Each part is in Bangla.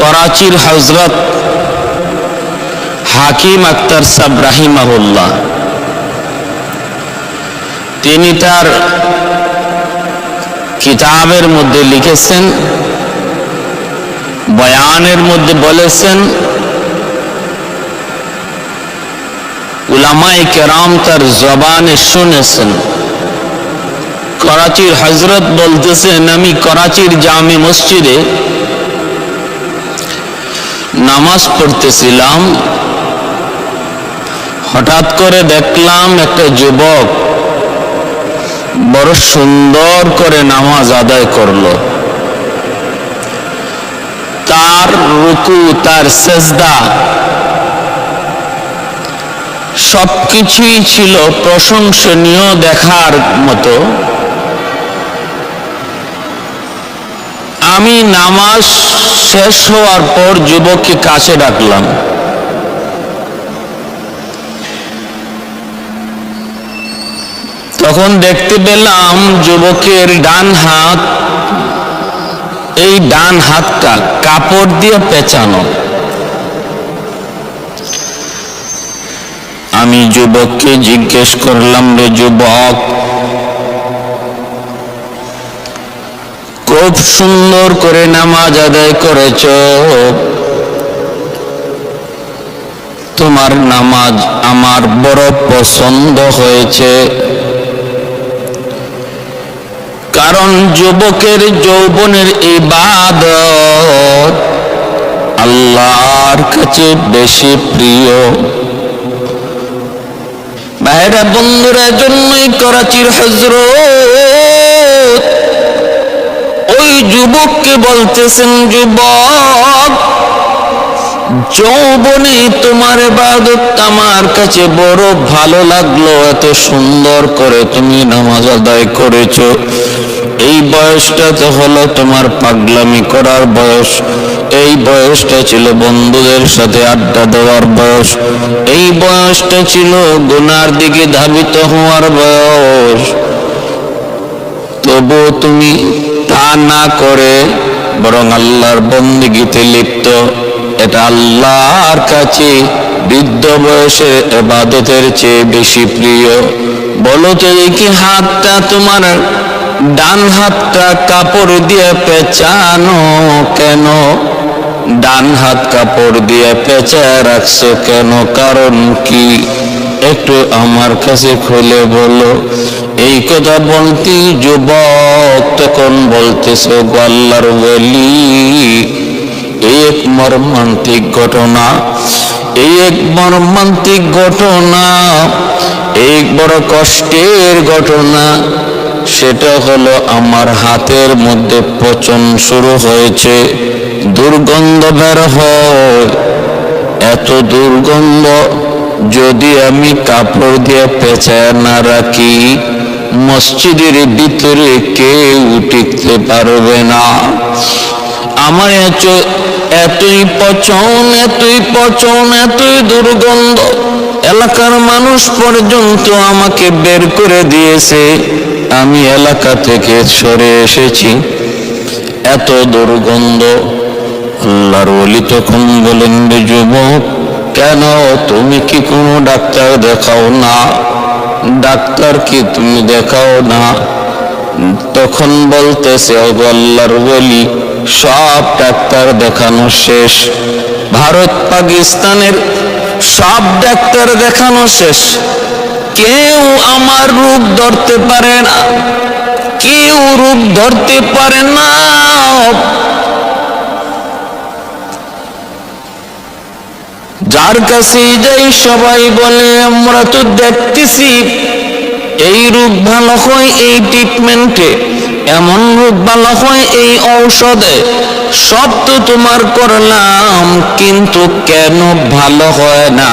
করাচির হযরত হাকিম আখতার সাহেব রাহিমাহুল্লাহ, তিনি তার কিতাবের মধ্যে লিখেছেন, বয়ানের মধ্যে বলেছেন, উলামায়ে কেরাম তার জবানে শুনেছেন। করাচির হযরত বলতেছেন, আমি করাচির জামে মসজিদে নামাজ পড়তেছিলাম, হঠাৎ করে দেখলাম একটা যুবক বড় সুন্দর করে নামাজ আদায় করলো। তার রুকু, তার সেজদা সবকিছুই ছিল প্রশংসনীয়, দেখার মতো। আমি নামাজ শেষ হওয়ার পর যুবককে কাছে ডাকলাম। তখন দেখতে পেলাম যুবকের ডান হাত, এই ডান হাতটা কাপড় দিয়ে পেঁচানো। আমি যুবককে জিজ্ঞেস করলাম, রে যুবক, খুব সুন্দর করে নামাজ আদায় করেছ, তোমার নামাজ আমার বড় পছন্দ হয়েছে। কারণ যুবকের যৌবনের ইবাদত আল্লাহর কাছে বেশি প্রিয়। ভাইরা বন্ধুরা, জন্যই করাচির হযরত ওই যুবককে বলতেছেন, যুবক, যৌবনে তোমার ইবাদত আমার কাছে বড় ভালো লাগলো, এত সুন্দর করে তুমি নামাজ আদায় করেছো। এই বয়সটা তো হলো তোমার পাগলামি করার বয়স, এই বয়সটা ছিল বন্ধুদের সাথে আড্ডা দেওয়ার বয়স, এই বয়সটা ছিল গুনার দিকে ধাবিত হওয়ার বয়স। তবু তুমি তা না করে বরং আল্লাহর বন্দেগীতে লিপ্ত। এটা আল্লাহর কাছে বৃদ্ধ বয়সের ইবাদতের চেয়ে বেশি প্রিয়। বলো তো দেখি, হাতটা তোমার ডান হাতটা কাপড় দিয়ে পেঁচানো কেন? ডান হাত কাপড় দিয়ে পেঁচায় রাখছো কেন? কারণ কি? একটু আমার কাছে খুলে বলো। এই কথা বলতে যুবক তখন বলতেছে, গো আল্লাহর ওলি, এই এক মর্মান্তিক ঘটনা, এই এক মর্মান্তিক ঘটনা, এই বড় কষ্টের ঘটনা। সেটা হলো আমার হাতের মধ্যে পচন শুরু হয়েছে, দুর্গন্ধ বের হয়। এত দুর্গন্ধ যদি আমি কাপড় দিয়ে পেঁচায় না রাখি, মসজিদের ভিতরে কেউ টিকতে পারবে না। আমার এতই পচন, এতই পচন, এতই দুর্গন্ধ, এলাকার মানুষ পর্যন্ত আমাকে বের করে দিয়েছে। আমি এলাকা থেকে সরে এসেছি, এত দুর্গন্ধ। আল্লাহর ওলি তখন বলেন, রে যুবক, কেন তুমি কি কোনো ডাক্তার দেখাও না? ডাক্তার কি তুমি দেখাও না? তখন বলতেছে, ওগো আল্লাহর ওলি, সব ডাক্তার দেখানো শেষ, ভারত পাকিস্তানের সব ডাক্তার দেখানো শেষ, কেউ আমার রূপ ধরতে পারে না, কেউ রূপ ধরতে পারে না। যার কাছে যাই সবাই বলে, আমরা তো দেখতেছি এই রূপ ভালো হয় এই ট্রিটমেন্টে, এমন রূপ ভালো হয় এই ঔষধে, সব তো তোমার করলাম, কিন্তু কেন ভালো হয় না?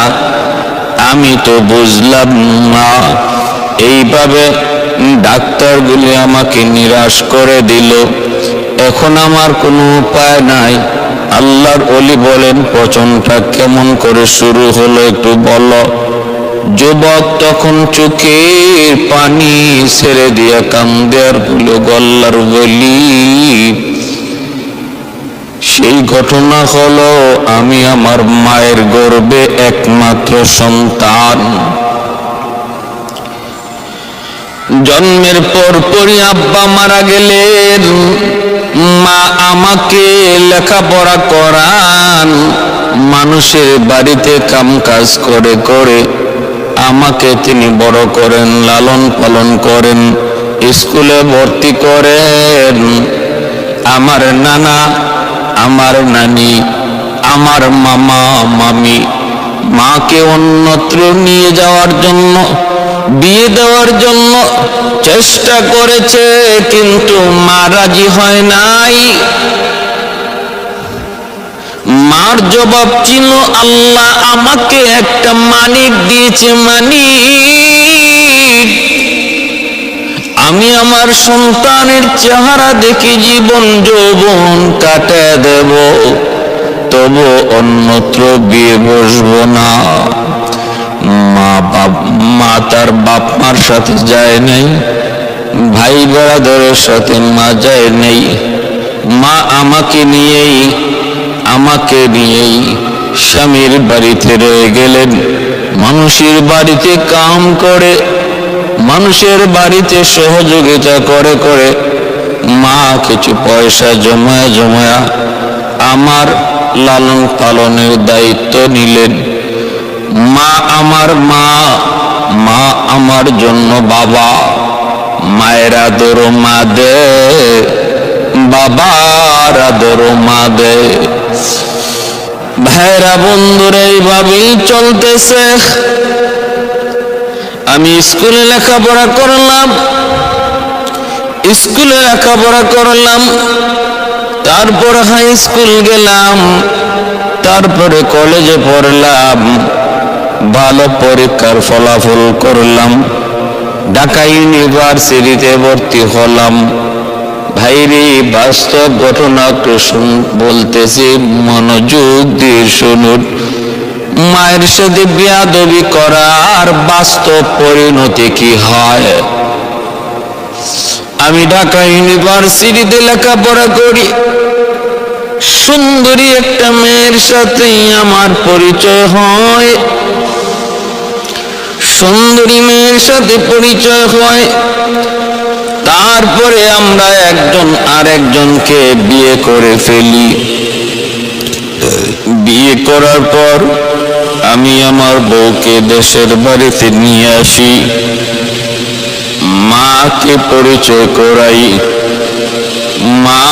আমি তো বুঝলাম না। এইভাবে ডাক্তারগুলি আমাকে নিরাশ করে দিল। এখন আমার কোনো উপায় নাই। আল্লাহর ওলি বলেন, পচনটা কেমন করে শুরু হলো একটু বলো। যুবক তখন চোখের পানি ছেড়ে দিয়া কান্দে আর বলল, আল্লাহর ওলি, সেই ঘটনা হলো আমি আমার মায়ের গর্ভে একমাত্র সন্তান। জন্মের পরপরই আব্বা মারা গেলেন। মা আমাকে লেখাপড়া করান, মানুষের বাড়িতে কাম কাজ করে করে আমাকে তিনি বড় করেন, লালন পালন করেন, স্কুলে ভর্তি করেন। আমার নানা, আমার নানি, আমার মামা মামি মাকে অন্যত্র নিয়ে যাওয়ার জন্য, বিয়ে দেওয়ার জন্য চেষ্টা করেছে, কিন্তু মা রাজি হয় নাই। মার জবাব ছিল, আল্লাহ আমাকে একটা মানিক দিয়েছে, মানিক। আমি আমার সন্তানের চেহারা দেখে জীবন যৌবন কাটায় দেব, তবু অন্যত্র বিয়ে বসবো না। মা তার বাপ মার সাথে যায় নাই, ভাই বেড়াদারের সাথে মা যায় নাই। মা আমাকে নিয়েই স্বামীর বাড়িতে রয়ে গেলেন। মানুষের বাড়িতে কাম করে, মানুষের বাড়িতে সহযোগিতা করে করে মা কিছু পয়সা জমায়া জমায়া আমার লালন পালনের দায়িত্ব নিলেন। মা আমার মা, মা আমার জন্য বাবা। মায়ের আদর মা দে, বাবার আদর মা দে। ভাইরা বন্ধুরা, এইভাবেই চলতেছে। আমি স্কুলে লেখাপড়া করলাম, তারপর হাই স্কুল গেলাম, তারপরে কলেজে পড়লাম, ভালো পরীক্ষার ফলাফল করলাম, ঢাকা ইউনিভার্সিটিতে ভর্তি হলাম। ভাইরে, বাস্তব ঘটনা বলতেছি, মনোযোগ দিয়ে শুনুন। মায়ের সাথে বেয়াদবি করার বাস্তব পরিণতি কি হয়। আমি ঢাকা ইউনিভার্সিটিতে লেখাপড়া করি। সুন্দরী একটা মেয়ের সাথে আমার পরিচয় হয়। সুন্দরী মেয়ের সাথে পরিচয় হয়, তারপরে আমরা একজন আরেকজনকে বিয়ে করে ফেলি। বিয়ে করার পর আমি আমার বউকে দেশের বাড়িতে নিয়ে আসি, মাকে পরিচয় করাই। মা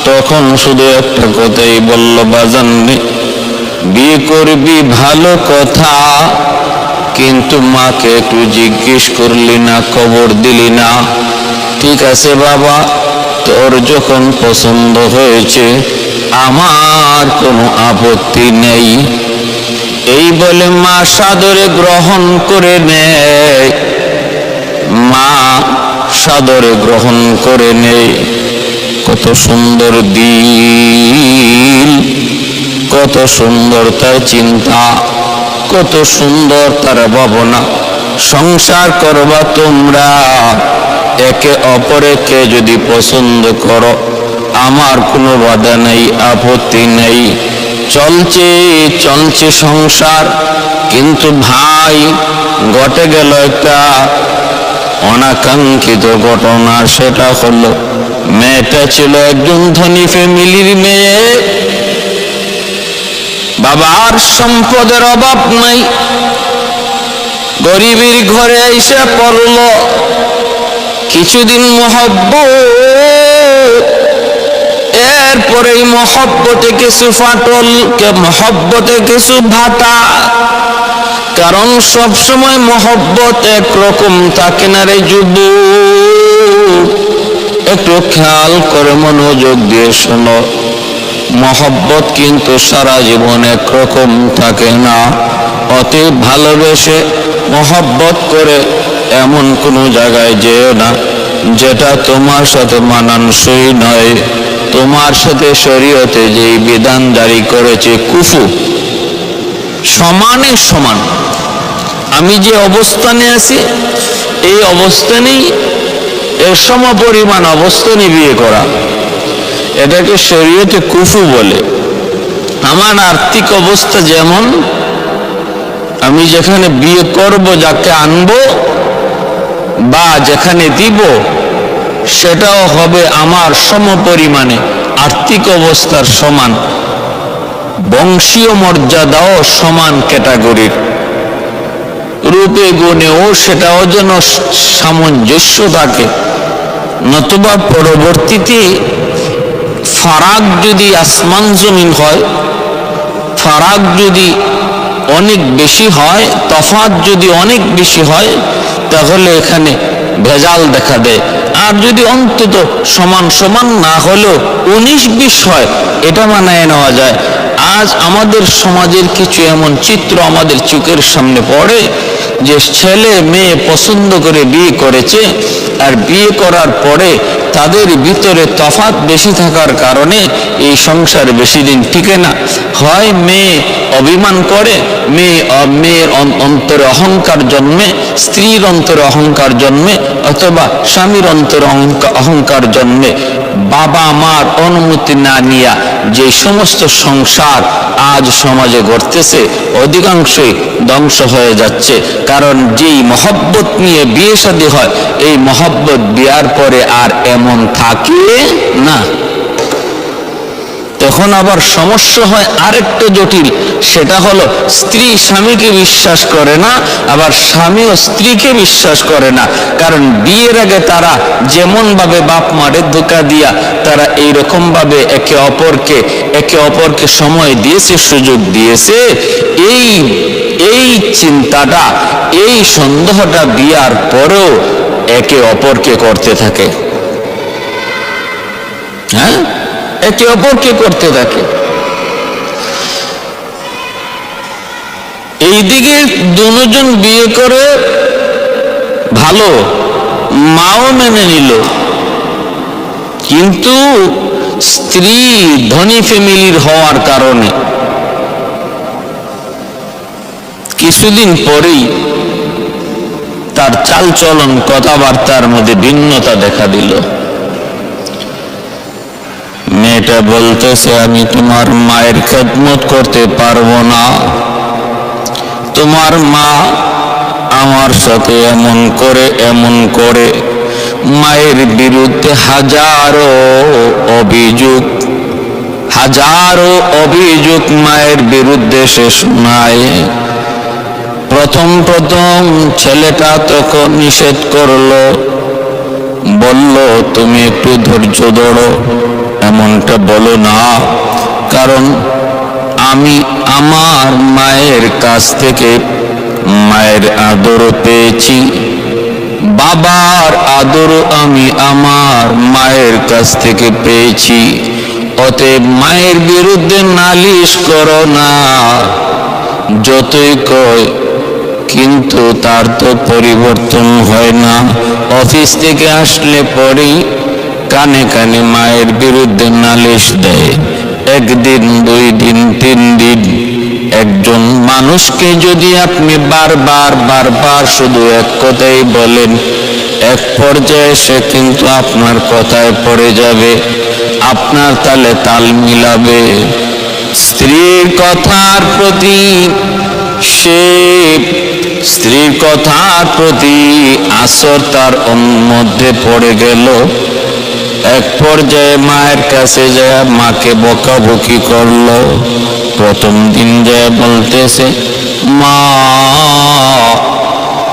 তখন শুধু একটা কথাই বলল, বাজান বিয়ে করবি ভালো কথা, কিন্তু মাকে একটু জিজ্ঞেস করলি না, খবর দিলি না। ঠিক আছে বাবা, তোর যখন পছন্দ হয়েছে আমার কোনো আপত্তি নেই। এই বলে মা সাদরে গ্রহণ করে নেয়। মা সাদরে গ্রহণ করে নেয়। কত সুন্দর দিল, কত সুন্দর তার চিন্তা, কত সুন্দর তার ভাবনা। সংসার করবা তোমরা, একে অপরকে যদি পছন্দ করো আমার কোনো বাধা নেই, আপত্তি নেই। চলছে সংসার। কিন্তু ভাই, ঘটে গেল একটা অনাকাঙ্ক্ষিত ঘটনা। সেটা হলো, মেয়েটা ছিল একজন ধনী ফ্যামিলির মেয়ে। বাবার সম্পদের অভাব নাই, গরিবের ঘরে এসে পড়ল। কিছুদিন মহব্বত, এরপরে মহব্বতে কিছু ফাটল, মহব্বতে কিছু ভাটা। কারণ সব সময় মহব্বত একরকম থাকে না রে যুবক। একটু খেয়াল করে মনোযোগ দিয়ে শোনো, মহব্বত কিন্তু সারা জীবন একরকম থাকে না। অতি ভালোবেসে মহব্বত করে এমন কোনো জায়গায় যেও না যেটা তোমার সাথে মানানসই নয়। তোমার সাথে শরীয়তে যে বিধান জারি করেছে কুফু, সমানে সমান। আমি যে অবস্থানে আছি এই অবস্থানেই, এর সমপরিমাণ অবস্থানে বিয়ে করা। এটাকে শরীয়তে কুফু বলে। আমার আর্থিক অবস্থা যেমন, আমি যেখানে বিয়ে করব, যাকে আনবো বা যেখানে দিব, সেটাও হবে আমার সমপরিমাণে, আর্থিক অবস্থার সমান, বংশীয় মর্যাদাও সমান ক্যাটাগরির, রূপে গুণেও সেটাও যেন সামঞ্জস্য থাকে। নতুবা পরবর্তীতে ফারাক যদি আসমান জমিন হয়, ফারাক যদি অনেক বেশি হয়, তফাৎ যদি অনেক বেশি হয়, তাহলে এখানে ভেজাল দেখা দেয়। আর যদি অন্তত সমান সমান না হলেও 19-20 হয়, এটা মানায় নেওয়া যায়। আজ আমাদের সমাজের কিছু এমন চিত্র আমাদের চোখের সামনে পড়ে যে ছেলে মেয়ে পছন্দ করে বিয়ে করেছে, আর বিয়ে করার পরে তাদের ভিতরে তফাৎ বেশি থাকার কারণে এই সংসার বেশি দিন টিকে না। হয় মেয়ে অভিমান করে, মেয়ের অন্তরে অহংকার জন্মে, স্ত্রীর অন্তরে অহংকার জন্মে, অথবা স্বামীর অন্তরে অহংকার জন্মে। বাবা মার অনুমতি না নিয়া যে সমস্ত সংসার আজ সমাজে ঘটতেছে, অধিকাংশই ধ্বংস হয়ে যাচ্ছে। কারণ যেই মহব্বত নিয়ে বিয়ে শাদী হয়, এই মহব্বত বিয়ার পরে আর এমন থাকে না। তখন আবার সমস্যা হয় আরেকটা জটিল, সেটা হলো স্ত্রী স্বামীকে বিশ্বাস করে না, আবার স্বামীও স্ত্রীকে বিশ্বাস করে না। কারণ বিয়ের আগে তারা যেমন ভাবে বাপ মারে ধোঁকা দিয়া তারা এইরকম ভাবে একে অপরকে সময় দিয়েছে, সুযোগ দিয়েছে। এই চিন্তাটা, এই সন্দেহটা বিয়ার পরেও একে অপরকে করতে থাকে। হ্যাঁ, একে অপরকে করতে থাকে। এইদিকে দুজন বিয়ে করে ভালো, মাও মেনে নিল, কিন্তু স্ত্রী ধনী ফ্যামিলির হওয়ার কারণে কিছুদিন পরেই তার চালচলন, কথাবার্তার মধ্যে ভিন্নতা দেখা দিল। মেয়েটা বলতেছে, আমি তোমার মায়ের খেদমত করতে পারবো না, তোমার মা আমার সাথে এমন করে মায়ের বিরুদ্ধে হাজারো অভিযোগ মায়ের বিরুদ্ধে সে শোনায়। প্রথম ছেলেটা তখন নিষেধ করলো, বলল তুমি একটু ধৈর্য ধরো, এমনটা বলো না, কারণ আমি আমার মায়ের কাছ থেকে মায়ের আদর পেয়েছি, বাবার আদর আমি আমার মায়ের কাছ থেকে পেয়েছি, অতএব মায়ের বিরুদ্ধে নালিশ করো না। যতই কয়, কিন্তু তার তো পরিবর্তন হয় না। অফিস থেকে আসলে পরেই কানে কানে মায়ের বিরুদ্ধে নালিশ দেয়। একদিন, 2 দিন, 3 দিন। একজন মানুষকে যদি আপনি বারবার শুধু এক কথাই বলেন, এক পর্যায়ে সে কিন্তু আপনার কথায় পড়ে যাবে, আপনার তালে তাল মিলাবে। স্ত্রীর কথার প্রতি আসর তার মধ্যে পড়ে গেল। এক পর্যায়ে মায়ের কাছে যায় মাকে বকাবকি করলো। প্রথম দিন যায় বলতেছে, মা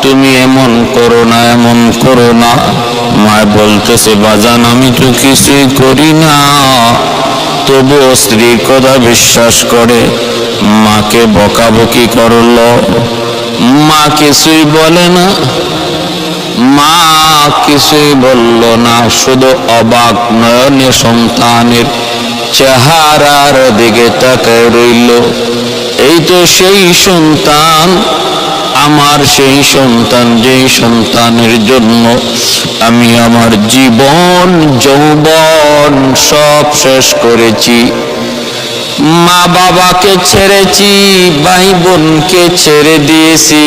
তুমি এমন করো না। মা বলতেছে, বাজান আমি তো কিছুই করি না। তবুও স্ত্রীর কথা বিশ্বাস করে মাকে বকাবকি করলো। মা কিছুই বলে না, মা কিছুই বলল না, শুধু অবাক নয়নে সন্তানের চেহারার দিকে তাকায় রইল। এই তো সেই সন্তান, আমার সেই সন্তান, যেই সন্তানের জন্য আমি আমার জীবন যৌবন সব শেষ করেছি। মা বাবাকে ছেড়েছি, ভাই বোনকে ছেড়ে দিয়েছি,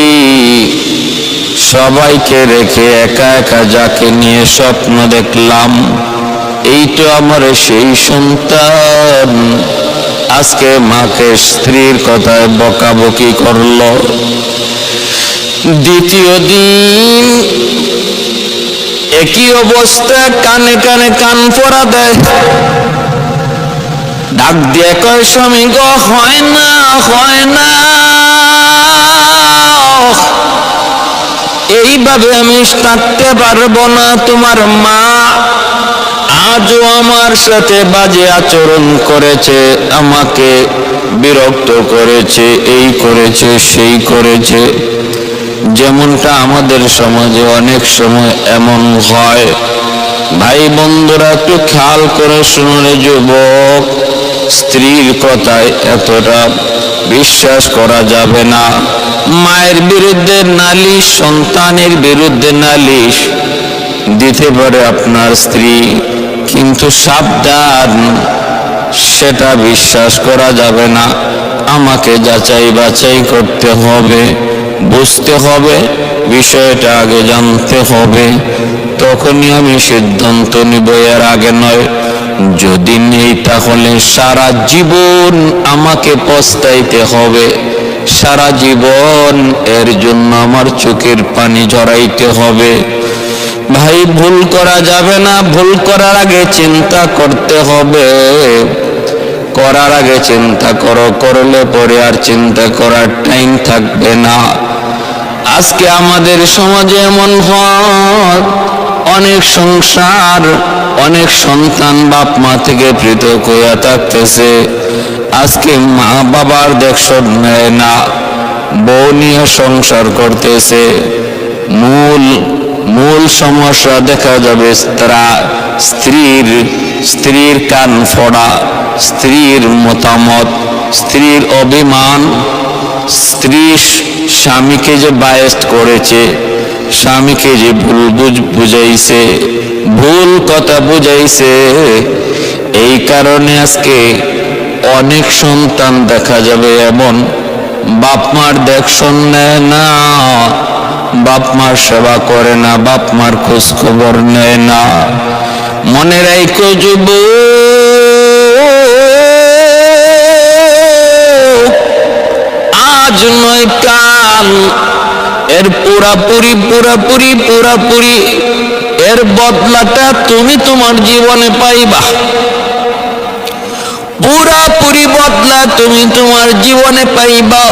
সবাইকে রেখে একা যাকে নিয়ে স্বপ্ন দেখলাম, এই তো আমার সেই সন্তান আজকে মাকে স্ত্রীর কথায় বকাবকি করলো। দ্বিতীয় দিন একই অবস্থা, কানে কানে কান পরা দেয়, ডাক দিয়ে কয় স্বামী গো হয় না, হয় না, এইভাবে আমি থাকতে পারবো না। তোমার মা আজও আমার সাথে বাজে আচরণ করেছে, আমাকে বিরক্ত করেছে, এই করেছে, সেই করেছে। যেমনটা আমাদের সমাজে অনেক সময় এমন হয়। ভাই বন্ধুরা একটু খেয়াল করে শুনলে, যুবক, স্ত্রীর কথায় এতটা বিশ্বাস করা যাবে না। মায়ের বিরুদ্ধে নালিশ, সন্তানের বিরুদ্ধে নালিশ দিতে পারে আপনার স্ত্রী, কিন্তু সাবধান, সেটা বিশ্বাস করা যাবে না। আমাকে যাচাই বাছাই করতে হবে, বুঝতে হবে, বিষয়টা আগে জানতে হবে, তখনই আমি সিদ্ধান্ত নিব, এর আগে নয়। যদি নেই তাহলে সারা জীবন আমাকে পস্তাইতে হবে, সারা জীবন এর জন্য আমার চোখের পানি ঝরাইতে হবে। ভাই ভুল করা যাবে না, ভুল করার আগে চিন্তা করতে হবে। করার আগে চিন্তা করো, করলে পরে আর চিন্তা করার টাইম থাকবে না। আজকে আমাদের সমাজে এমন হয়, অনেক সংসার, অনেক সন্তান বাপ মা থেকে পৃথক হইয়া থাকতেছে। আজকে মা বাবার দেখশন নেয় না, বউ নিয়ে সংসার করতেছে। মূল সমস্যা দেখা যাবে স্ত্রীর কান ফোড়া, স্ত্রীর মতামত, স্ত্রীর অভিমান, স্ত্রী স্বামীকে যে বায়াস্ট করেছে, স্বামীকে যে ভুল বুঝাইছে, ভুল কথা বুঝাইছে। এই কারণে আজকে অনেক সন্তান দেখা যাবে এমন, বাপ মার দেখশন নেয় না, বাপ মার সেবা করে না, বাপ মার খোঁজ খবর নেয় না। মনে রাখো যুবক, আজ নয় কাল এর পুরাপুরি এর বদলাটা তুমি তোমার জীবনে পাইবা। পুরাপুরি বদলা তুমি তোমার জীবনে পাইবা।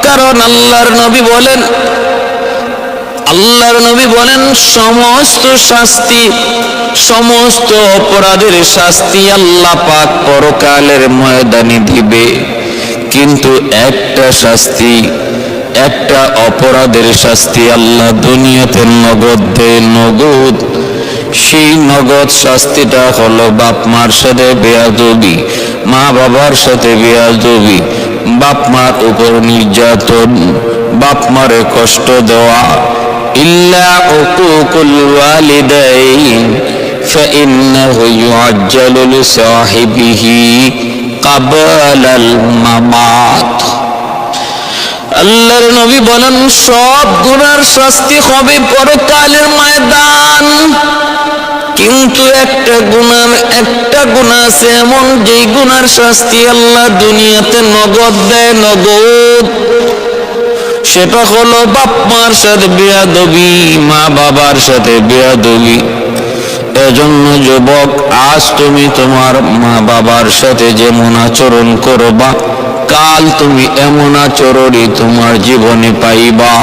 কারণ আল্লাহর নবী বলেন সমস্ত শাস্তি, সমস্ত অপরাধের শাস্তি আল্লাহ পাক পরকালের ময়দানে দিবে, কিন্তু একটা শাস্তি, একটা অপরাধের শাস্তি আল্লাহ দুনিয়াতে নগদ দেয়, নগদ। সেই নগদ শাস্তিটা হলো বাপ মার সাথে বেয়াদবি, মা বাবার সাথে বেয়াদবি, বাপ মার উপর নির্যাতন, বাপ মারে কষ্ট দেওয়া। ইল্লা উকুকুল ওয়ালিদাইন ফাইন্নাহু ইউআজ্জালু লিসাহিবিহি ক্বাবলাল মামাত। আল্লাহর নবী বলেন সব গুনার শাস্তি হবে পরকালের ময়দান, কিন্তু একটা গুনাহ আছে এমন, যেই গুনার শাস্তি আল্লাহ দুনিয়াতে নগদ দেয়, নগদ। সেটা হলো বাপ মার সাথে বেয়াদবি, মা বাবার সাথে বেয়াদবি। এজন্য যুবক, আজ তুমি তোমার মা বাবার সাথে যেমন আচরণ করবা, কাল তুমি এমন আচরণই তোমার জীবনে পাইবা।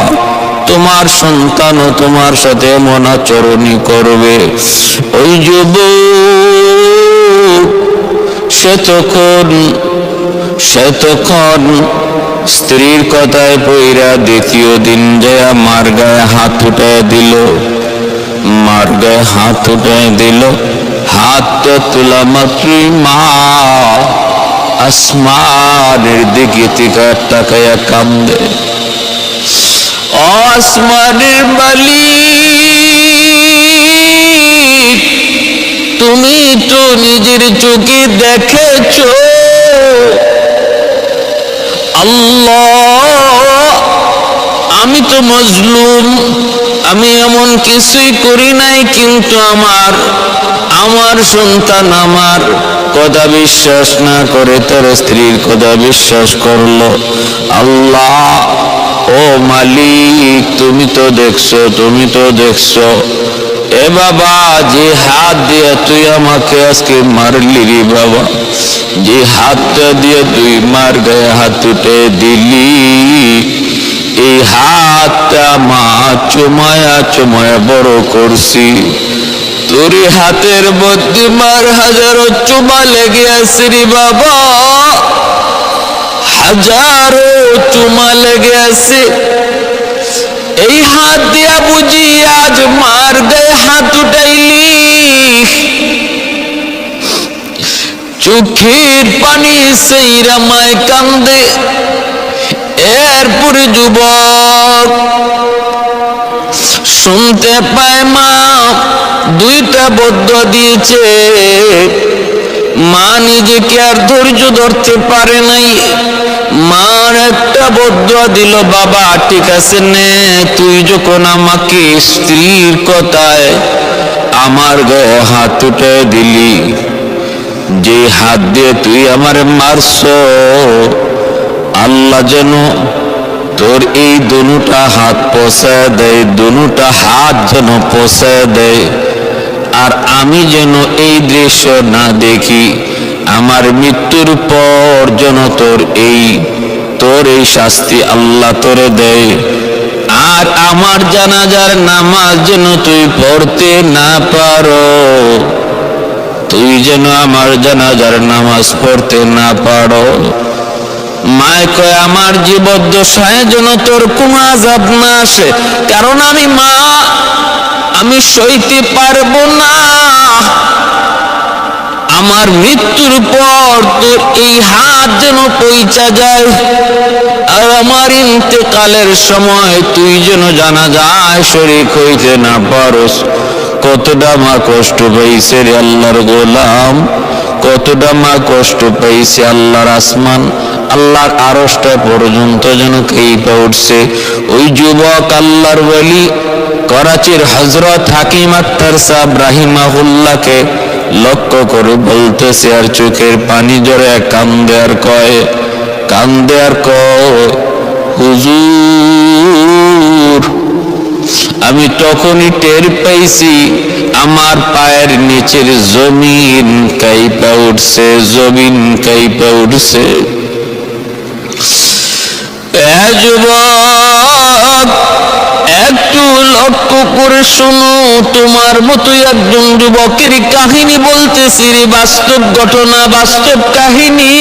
তোমার সন্তানও তোমার সাথে এমন আচরণই করবে। ওই যুবক সে তখন স্ত্রীর কথায় পইরা দ্বিতীয় দিন যায় মার গায়ে হাত উঠায় দিল, মার গায়ে হাত উঠায় দিল। হাতটা তোলা মাত্রই মা আসমানের দিকে তাকায়া কান্দে। আসমানের মালিক, তুমি তো নিজের চোখে দেখেছো আল্লাহ, আমি তো মজলুম, আমি এমন কিছুই করি নাই, কিন্তু আমার সন্তান আমার কথা বিশ্বাস না করে তার স্ত্রীর কথা বিশ্বাস করলো। আল্লাহ ও মালিক, তুমি তো দেখছো, তুমি তো দেখছো। এ বাবা, যে হাত দিয়ে তুই আমাকে আজকে মারলি রে বাবা, যে হাতটা দিয়ে তুই মার গায়ে হাত উঠে দিলি, এই হাতটা মা চুমায়া চুমায়া বড় করছি। তোর হাতের মধ্যে মার হাজারো চুমা লেগে আছে রে বাবা, হাজারো চুমা লেগে আছে। এই হাত দিয়া বুঝি আজ মার গায়ে হাত উঠাইলি। চোখের পানি সেইরা মায় কান্দে। এরপরে যুবক শুনতে পায় মা দুইটা বদ্ধ দিয়েছে। মা নিজেকে আর ধৈর্য ধরতে পারে নাই। মার একটা বদুয়া দিল, বাবা ঠিক আছে নে, তুই যখন আমাকে স্ত্রীর কথায় আমার গায়ে হাত উঠে দিলি, যে হাত দিয়ে তুই আমার মারছ, আল্লাহ যেন তোর এই দুটা হাত পৌঁছায় দেয়, দুটা হাত যেন পৌঁছায় দেয়, আর আমি যেন এই দৃশ্য না দেখি। আমার মৃত্যুর পর যেন তোর এই শাস্তি আল্লাহ তোরে দেয়। আর আমার জানাজার নামাজ যেন তুই পড়তে না পারো, তুই যেন আমার জানাজার নামাজ পড়তে না পারো। মায় কয় আমার জীবদ্দশায় যেন তোর কোনো আযাব না আসে, কারণ আমি মা, আমি সইতে পারবো না। আমার মৃত্যুর পর তোর এই হাত যেন পৌঁছা যায়, আর আমার ইন্তেকালের সময় তুই যেন জানাজায় শরীক হইতে না পারস। কতটা মা কষ্ট পাইছে রে আল্লাহর গোলাম, কতটা মা কষ্ট পাইছে। আল্লাহর আসমান, আল্লাহর আরশটা পর্যন্ত যেন কেঁপে উঠছে। ওই যুবক আল্লাহর ওলি করাচির হযরত হাকিম আক্তার সাহেব রাহিমাহুল্লাহকে লক্ষ্য করে বলতেছে, আর চোখের পানি জড়ে কান্দে আর কয় হুজুর, আমি তখনই টের পাইছি আমার পায়ের নিচের জমিন কাঁইপা উঠছে, জমিন কাঁইপা উঠছে। যুবক একটু লক্ষ্য করে শুনো, তোমার মতো একজন যুবকের কাহিনী বলতেছি রে, বাস্তব ঘটনা, বাস্তব কাহিনী,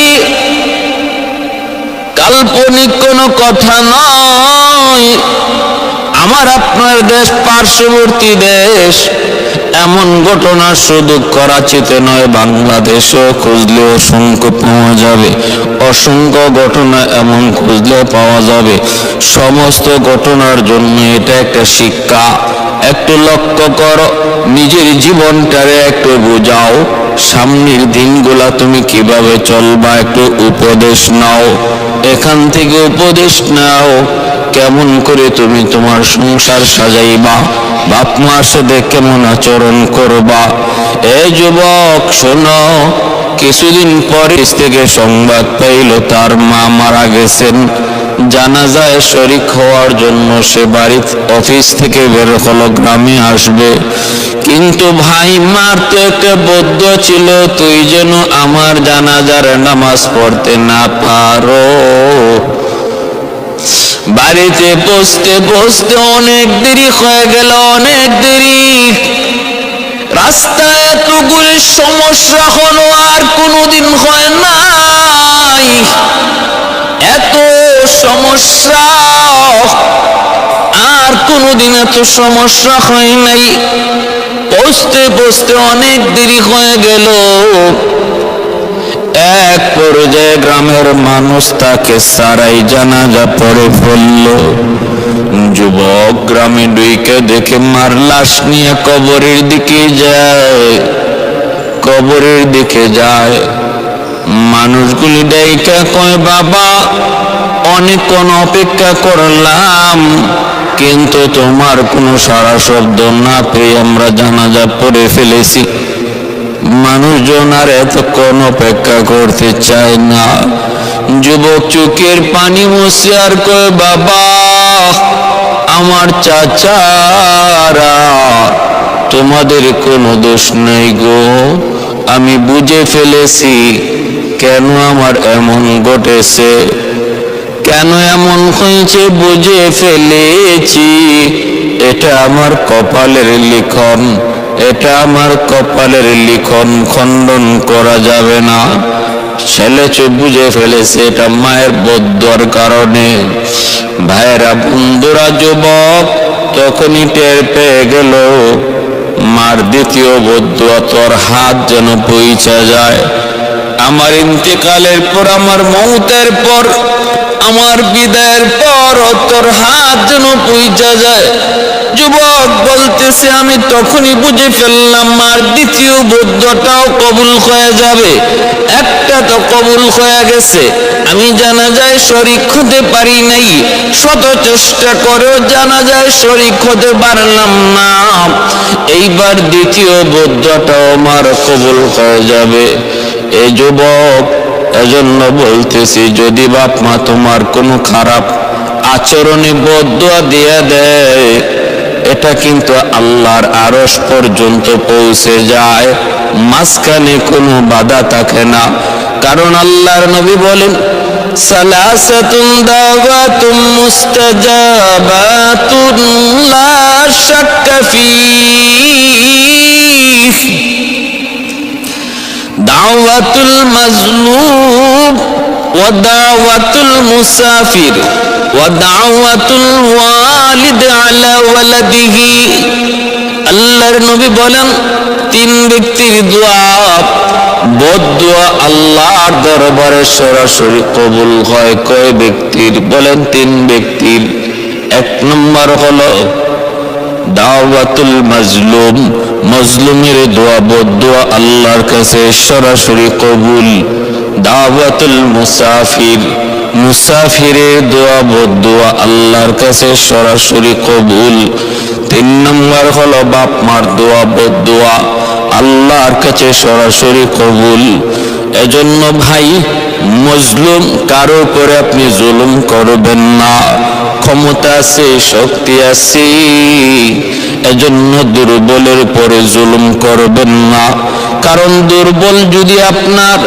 কাল্পনিক কোনো কথা নয়। আমার আপনার দেশ পার্শ্ববর্তী দেশ, এমন ঘটনা শুধু করাচিতে নয়, বাংলাদেশেও খুঁজলে অসংখ্য পাওয়া যাবে। অসংখ্য ঘটনা এমন খুঁজলেও পাওয়া যাবে। সমস্ত ঘটনার জন্য এটা একটা শিক্ষা। একটু লক্ষ্য করো, নিজের জীবনটারে একটু বোঝাও, সামনের দিনগুলা তুমি কিভাবে চলবা, একটু উপদেশ নাও, এখান থেকে উপদেশ নাও। কেমন করে তুমি তোমার সংসার সাজাইবা, বাপ মার সাথে কেমন আচরণ করবা। এই যুবক শোনো, কিছুদিন পরে থেকে সংবাদ পাইল তার মা মারা গেছেন। জানাজায় শরীক হওয়ার জন্য সে বাড়ি অফিস থেকে বের হলো, গ্রামে আসবে। কিন্তু ভাই, মার তো একটা বদ্ধ ছিল, তুই যেন আমার জানাজার নামাজ পড়তে না পারো। বাড়িতে বসতে বসতে অনেক দেরি হয়ে গেল, অনেক দেরি। রাস্তায় এতগুলি সমস্যা হলো, আর কোনোদিন হয় নাই এত সমস্যা, আর কোনোদিন এত সমস্যা হয় নাই। বসতে বসতে অনেক দেরি হয়ে গেল। এক পর্যায়ে গ্রামের মানুষ তাকে সারাই জানাজা পড়ে ফেলল। যুবক গ্রামে ঢুকে দেখে মার লাশ নিয়ে কবরের দিকে যায়। মানুষগুলি ডাইকা কয়, বাবা অনেকক্ষণ অপেক্ষা করলাম, কিন্তু তোমার কোনো সারা শব্দ না পেয়ে আমরা জানাজা পড়ে ফেলেছি। মানুষজন আর এতক্ষণ অপেক্ষা করতে চায় না। যুবক চোখের পানি মুছে আর কয়, বাবা আমার চাচারা, তোমাদের কোনো দোষ নেই গো, আমি বুঝে ফেলেছি কেন আমার এমন ঘটেছে, কেন এমন হয়েছে বুঝে ফেলেছি। এটা আমার কপালের লিখন, এটা আমার কপালের লিখন, খণ্ডন করা যাবে না। ছেলে বুঝে ফেলেছে এটা মায়ের বদ্দুয়ার কারণে। ভাইরা বন্ধুরা, যুবক তখনই টের পেয়ে গেল মার দ্বিতীয় বদ্দুয়া, তোর হাত যেন পৌঁছা যায়। আমার ইন্তেকালের পর, আমার মৌতের পর, আমার বিদায়ের পর তোর হাত যেন পৌঁছা যায়। যুবক বলতেছে, আমি তখনই বুঝে ফেললাম মার দ্বিতীয় বদ্দুয়াটাও কবুল হয়ে যাবে। একটা তো কবুল হয়ে গেছে, আমি জানাজায় শরীক হতে পারি নাই, শত চেষ্টা করেও জানাজায় শরীক হতে পারলাম না। এইবার দ্বিতীয় বদ্দুয়াটাও আমার কবুল হয়ে যাবে। এই যুবক, এজন্য বলতেছি, যদি বাপ মা তোমার কোনো খারাপ আচরণে বদ্দুয়া দিয়ে দেয়, এটা কিন্তু আল্লাহর আরশ পর্যন্ত পৌঁছে যায়, মাঝখানে কোনো বাধা থাকে না। কারণ আল্লাহর নবী বলেন, সালাসাতুন দাওয়াতুম মুস্তাজাবাতুন লা শাক্কা ফীহ, দাওয়াতুল মাজলুম ওয়া দাওয়াতুল মুসাফির ওয়া দাওয়াতুল ওয়ালিদ আলা ওয়ালাদিহি। আল্লাহর নবী বলেন, তিন ব্যক্তির দোয়া, বদ্দুয়া আল্লাহর দরবারে সরাসরি কবুল হয়। কয় ব্যক্তির? বলেন তিন ব্যক্তির। এক নম্বর হলো দাওয়াতুল মাজলুম, মজলুমের দোয়া বদ্দুয়া আল্লাহর কাছে সরাসরি কবুল। দাওয়াতুল মুসাফির, মুসাফিরের দোয়া বদ্দুয়া আল্লাহর কাছে সরাসরি কবুল। তিন নম্বর হলো বাপ মার দোয়া বদ্দুয়া আল্লাহর কাছে সরাসরি কবুল। এজন্য ভাই, মজলুম কারো উপরে আপনি জুলুম করবেন না। ক্ষমতা আছে, শক্তি আছে, এজন্য দুর্বলের উপরে জুলুম করবেন না। কারণ দুর্বল যদি আপনার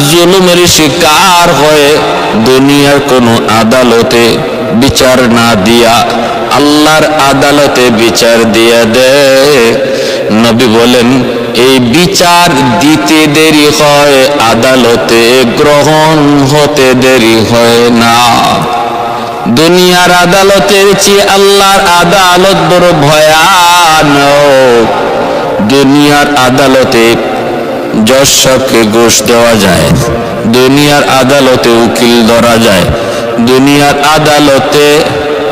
জুলুমের শিকার হয়, দুনিয়ার কোনো আদালতে বিচার না দিয়া আল্লাহর আদালতে বিচার দিয়া দেয়। নবী বলেন, এই বিচার দিতে দেরি হয়, আদালতে গ্রহণ হতে দেরি হয় না। দুনিয়ার আদালতের চেয়ে আল্লাহর আদালত বড় ভয়ানক। দুনিয়ার আদালতে জজকে ঘুষ দেওয়া যায়, দুনিয়ার আদালতে উকিল ধরা যায়, দুনিয়ার আদালতে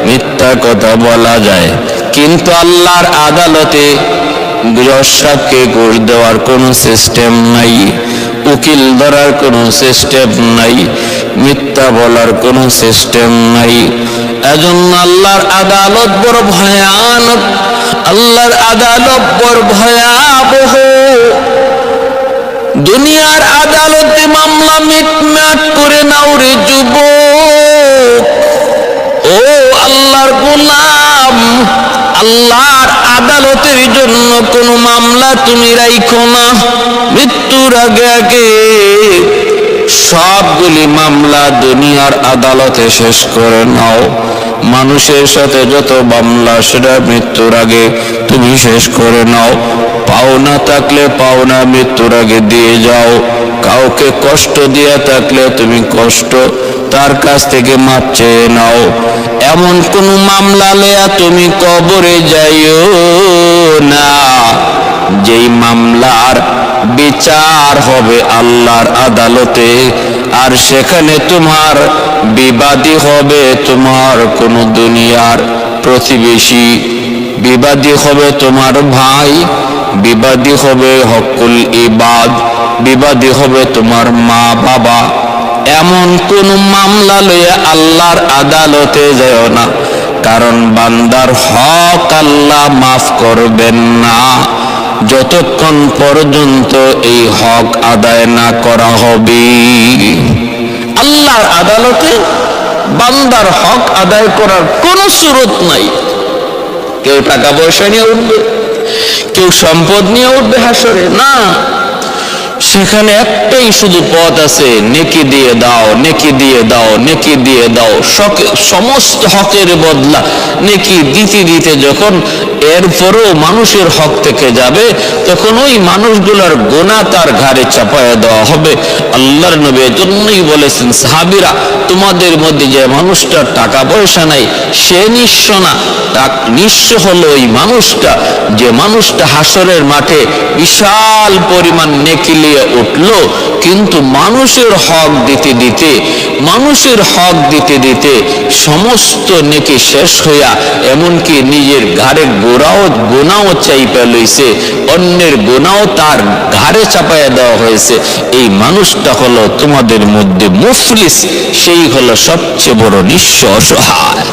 মিথ্যা কথা বলা যায়, কিন্তু আল্লাহর আদালতে জজকে ঘুষ দেওয়ার কোনো সিস্টেম নাই, উকিল ধরার কোনো সিস্টেম নাই, মিথ্যা বলার কোনো সিস্টেম নাই। এজন্য আল্লাহর আদালত বড় ভয়ানক, আল্লাহর আদালত বড় ভয়াবহ। দুনিয়ার আদালতে মামলা মিটমাট করে নাও রে যুবক, ও আল্লাহর গোলাম, আল্লাহর আদালতের জন্য কোনো মামলা তুমি রাখো না। মৃত্যুর আগে আগে সবগুলি মামলা দুনিয়ার আদালতে শেষ করে নাও। মানুষের সাথে যত মামলা, সেটা মৃত্যুর আগে তুমি শেষ করে নাও। পাওনা থাকলে পাওনা মৃত্যুর আগে দিয়ে যাও। কাউকে কষ্ট দিয়ে থাকলে তুমি কষ্ট তার কাছ থেকে মাপ চেয়ে নাও। এমন কোন মামলা লয়া তুমি কবরে যাইও না যেই মামলার বিচার হবে আল্লাহর আদালতে, আর সেখানে তোমার বিবাদী হবে তোমার কোন দুনিয়ার প্রতিবেশী, বিবাদী হবে তোমার ভাই, বিবাদী হবে হকুল ইবাদ, বিবাদী হবে তোমার মা বাবা। এমন কোন মামলা লইয়া আল্লাহর আদালতে যাও না, কারণ বান্দার হক আল্লাহ মাফ করবেন না। যতক্ষণ পর্যন্ত এই হক আদায় না করা হবে। আল্লাহর আদালতে বান্দার হক আদায় করার কোনো সুরত নাই। কেউ টাকা পয়সা নিয়ে উঠবে, কেউ সম্পদ নিয়ে উঠবে হাসরে, না। সেখানে একটাই শুধু পথ আছে, নেকি দিয়ে দাও, নেকি দিয়ে দাও, নেকি দিয়ে দাও। সমস্ত হকের বদলা নেকি দিতে দিতে যখন এরপরও মানুষের হক থেকে যাবে, তখন ওই মানুষগুলোর গুনাহ তার ঘাড়ে চাপায়া দেওয়া হবে। আল্লাহর নবী এজন্যই বলেছেন, সাহাবীরা, তোমাদের মধ্যে যে মানুষটার টাকা পয়সা নাই সে নিঃস্ব না, নিঃস্ব হলো ওই মানুষটা যে মানুষটা হাসরের মাঠে বিশাল পরিমাণ নেকি নিয়ে উঠলো, কিন্তু মানুষের হক দিতে দিতে সমস্ত নেকি শেষ হইয়া এমনকি নিজের ঘাড়ে গোনাও চাইপা লইছে, অন্যের গোনাও তার ঘাড়ে চাপাইয়া দেওয়া হয়েছে। এই মানুষটা হলো তোমাদের মধ্যে মুফলিস, সেই হলো সবচেয়ে বড় নিঃস্ব অসহায়।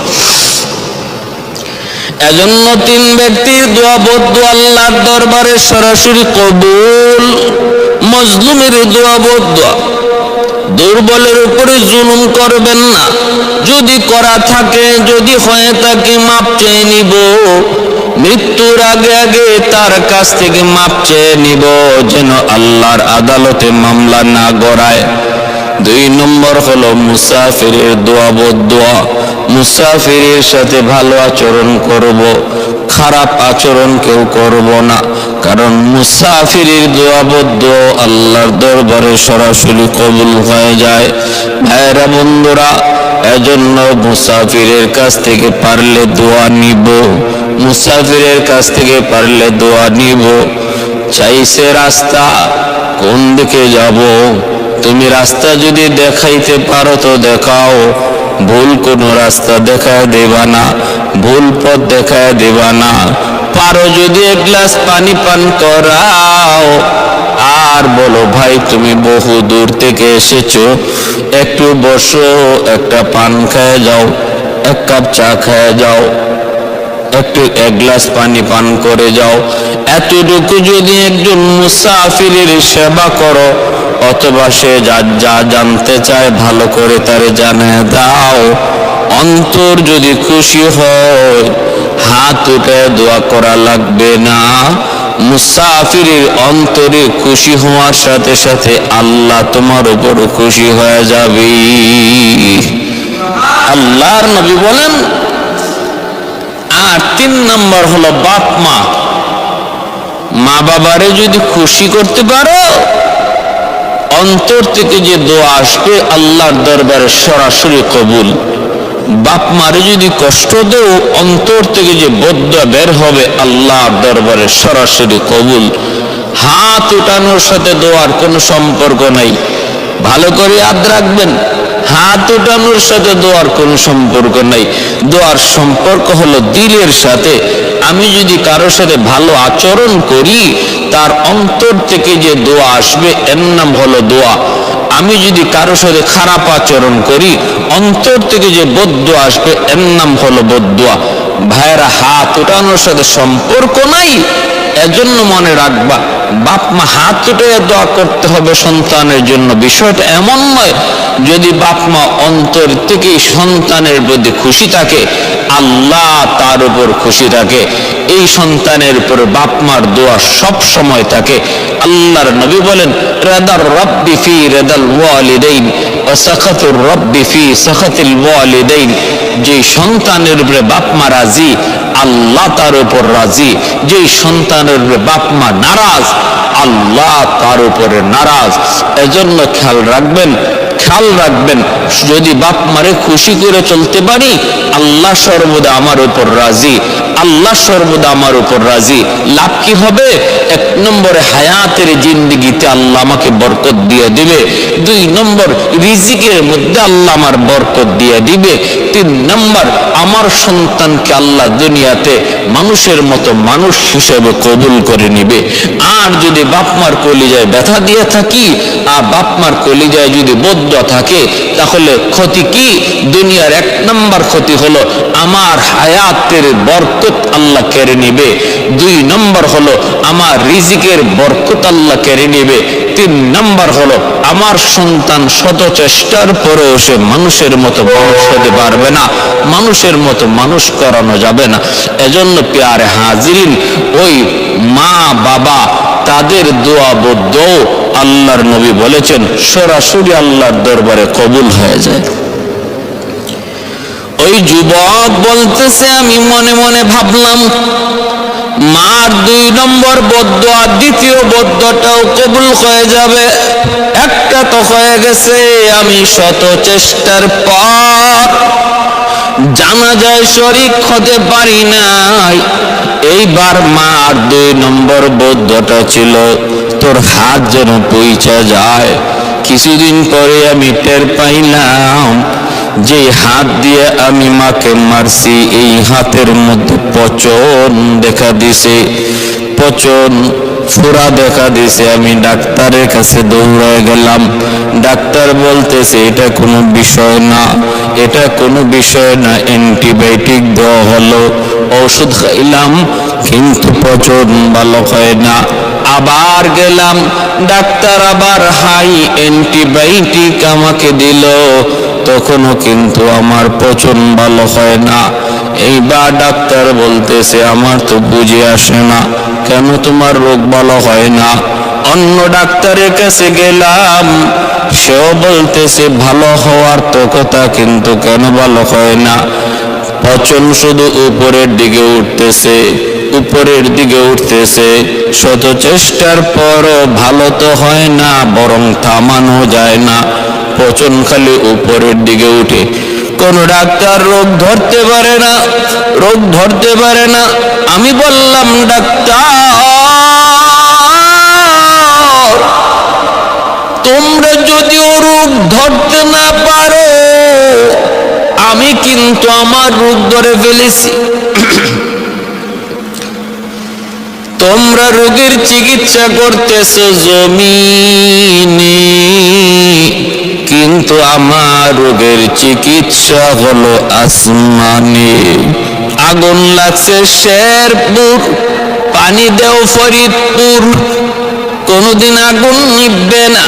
এজন্য 3 ব্যক্তির দোয়া বদদুয়া আল্লাহর দরবারে সরাসরি কবুল। মজলুমের দোয়া বদদুয়া, দুর্বলের উপরে জুলুম করবেন না, যদি করা থাকে, যদি হয়ে থাকে মাপ চেয়ে নিব, মৃত্যুর আগে আগে তার কাছ থেকে মাপ চেয়ে নিব, যেন আল্লাহর আদালতে মামলা না গড়ায়। 2 নম্বর হলো মুসাফিরের দোয়া বদদুয়া। মুসাফিরের সাথে ভালো আচরণ করব, খারাপ আচরণ কেউ করব না, কারণ মুসাফিরের দোয়া বদদুয়া আল্লাহর দরবারে সরাসরি কবুল হয়ে যায়। ভাইরা বন্ধুরা, এজন্য মুসাফিরের কাছ থেকে পারলে দোয়া নিব, মুসাফিরের কাছ থেকে পারলে দোয়া নিব। চাইছে রাস্তা কোন দিকে যাব, তুমি রাস্তা যদি দেখাইতে পারো তো দেখাও, ভুল কোন রাস্তা দেখায় দেবা না, ভুল পথ দেখায় দেবা না। পারো যদি 1 গ্লাস পানি পান করাও, আর বলো ভাই তুমি বহু দূর থেকে এসেছো, একটু বসো, একটা পান খেয়ে যাও, 1 কাপ চা খেয়ে যাও, একটু 1 গ্লাস পানি পান করে যাও। এতটুকু যদি একজন মুসাফিরের সেবা করো, অথবা সে যা জানতে চায় ভালো করে তারে জানিয়ে দাও, অন্তর যদি খুশি হয়, হাত উঠে দোয়া করা লাগবে না। মুসাফিরের অন্তরে খুশি হওয়ার সাথে সাথে আল্লাহ তোমার উপর খুশি হয়ে যাবে। আল্লাহর নবী বলেন। আর 3 নম্বর হলো বাপ মা। মা বাবারে যদি খুশি করতে পারো, অন্তর থেকে যে দোয়া আসবে আল্লাহর দরবারে সরাসরি কবুল। বাপ মারে যদি কষ্ট দেও, অন্তর থেকে যে বদদুয়া বের হবে আল্লাহর দরবারে সরাসরি কবুল। হাত উঠানোর সাথে দোয়ার কোনো সম্পর্ক নাই, ভালো করে ইয়াদ রাখবেন। হাত উঠানোর সাথে দোয়ার কোনো সম্পর্ক নাই। দোয়ার সম্পর্ক হলো দিলের সাথে। আমি যদি কারোর সাথে ভালো আচরণ করি, তার অন্তর থেকে যে দোয়া আসবে এর নাম হলো দোয়া। আমি যদি কারোর সাথে খারাপ আচরণ করি, অন্তর থেকে যে বদদুয়া আসবে এর নাম হলো বদদুয়া। ভাইরা, হাত উঠানোর সাথে সম্পর্ক নাই, এজন্য মনে রাখবা, বাপ মা হাত উঠে দোয়া করতে হবে সন্তানের জন্য। বিষয়টা এমন নয়, যদি বাপ মা অন্তর থেকে সন্তানের প্রতি খুশি থাকে, আল্লাহ তার উপর খুশি থাকে। এই সন্তানের উপর বাপ মার দোয়া সব সময় থাকে। আল্লাহর নবী বলেন, রাদার রাব্বি ফি রাদাল ওয়ালিদাইন ওয়া সাখাতুর রাব্বি ফি সাখাতিল ওয়ালিদাইন। যে সন্তানের উপরে বাপ মা রাজি, আল্লাহ তার উপর রাজি। যে সন্তানের উপরে বাপ মা নারাজ, আল্লাহ তার উপরে নারাজ। এজন্য খেয়াল রাখবেন, যদি বাপ মারে খুশি করে চলতে পারি, আল্লাহ সর্বদা আমার উপর রাজি, আল্লাহ সর্বদা আমার উপর রাজি। লাভ কি হবে? 1 নম্বরে হায়াতের জিন্দেগিতে আল্লাহ আমাকে বরকত দিয়ে দিবে। 2 নম্বর রিজিকের মধ্যে আল্লাহ আমার বরকত দিয়ে দিবে। 3 নম্বর আমার সন্তানকে আল্লাহ দুনিয়াতে মানুষের মতো মানুষ হিসেবে কবুল করে নিবে। আর যদি যদি বাপ মার কলিজায় ব্যথা দিয়ে থাকি আর বাপ মার কলিজায় যদি বদদোয়া থাকে, তাহলে ক্ষতি কি? দুনিয়ার 1 নম্বর ক্ষতি হলো আমার হায়াতের বরকত আল্লাহ কেড়ে নিবে। 2 নম্বর হলো আমার রিজিকের বরকত আল্লাহ কেড়ে নিবে। 3 নম্বর হলো আমার সন্তান শত চেষ্টার পরেও সে মানুষের মতো মানুষ হতে পারবে না, মানুষের মতো মানুষ করানো যাবে না। এজন্য প্যারে হাজিরিন, ওই মা বাবা তাদের দোয়া বদ্ধ আল্লাহর নবী বলেছেন সরাসরি আল্লাহর দরবারে কবুল হয়ে যায়। ওই যুবক বলতেছে, আমি মনে মনে ভাবলাম মার 2 নম্বর বদদোয়া, দ্বিতীয় বদদোয়াটাও কবুল হয়ে যাবে। একটা তো হয়ে গেছে, আমি শত চেষ্টার পর জানাজায় শরীক হতে পারি নাই। এইবার মার 2 নম্বর বদদোয়াটা ছিল, তোর হাত যেন পৌঁছা যায়। কিছুদিন পরে আমি টের পাইলাম যে হাত দিয়ে আমি মাকে মারছি, এই হাতের মধ্যে পচন দেখা দিছে, পচন ফোড়া দেখা দিছে। আমি ডাক্তারের কাছে দৌড়ায় গেলাম। ডাক্তার বলতেছে এটা কোনো বিষয় না, এটা কোনো বিষয় না। অ্যান্টিবায়োটিক দেওয়া হলো, ওষুধ খাইলাম, কিন্তু পচন ভালো হয় না। আবার গেলাম, ডাক্তার আবার হাই অ্যান্টিবায়োটিক আমাকে দিল, তখনও কিন্তু আমার পচন ভালো হয় না। এইবার ডাক্তার বলতেছে আমার তো বুঝে আসে না, কেন তোমার রোগ ভালো হয় না? অন্য ডাক্তারের কাছে গেলাম, সেও বলতেছে ভালো হওয়ার তো কথা, কিন্তু কেন ভালো হয় না? পচন শুধু উপরের দিকে উঠতেছে, উপরের দিকে উঠতেছে। শত চেষ্টার পরও ভালো তো হয় না, বরং থামানো যায় না, পচন খালি উপরের দিকে উঠে। কোন ডাক্তার রোগ ধরতে পারে না, রোগ ধরতে পারে না। আমি বললাম ডাক্তার, তোমরা যদিও রোগ ধরতে না পারো, আমি কিন্তু আমার রোগ ধরে ফেলেছি। তোমরা রোগের চিকিৎসা করতেছো জমিনে, কিন্তু আমার রোগের চিকিৎসা হলো আসমানে। আগুন লাগছে শেরপুর, পানি দেও ফরিদপুর, কোনদিন আগুন নিভবে না।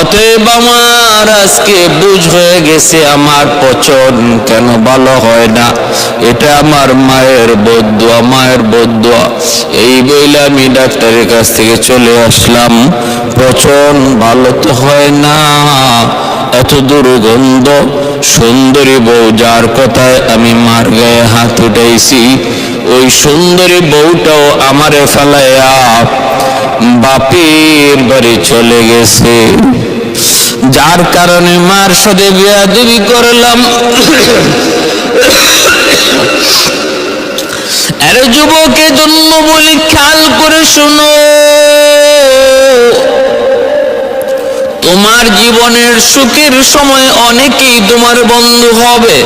অতএব আমার আজকে বুঝ হয়ে গেছে আমার পচন কেন ভালো হয় না। এটা আমার মায়ের বদদোয়া, মায়ের বদদোয়া। এই বইলে আমি ডাক্তারের কাছ থেকে চলে আসলাম। পচন ভালো তো হয় না, এত দুর্গন্ধ। সুন্দরী বউ যার কথায় আমি মার গায়ে হাত উঠাইছি, ওই সুন্দরী বউটাও আমারে ফেলাইয়া বাপের বাড়ি চলে গেছে, যার কারণে মার সাথে বেয়াদবি করলাম। আরে যুবকের জন্য বলি, খেয়াল করে শোনো, তোমার জীবনের সুখের সময় অনেকেই তোমার বন্ধু হবে,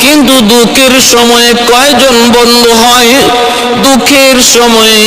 কিন্তু দুঃখের সময়ে কয়জন বন্ধু হয়? দুঃখের সময়ে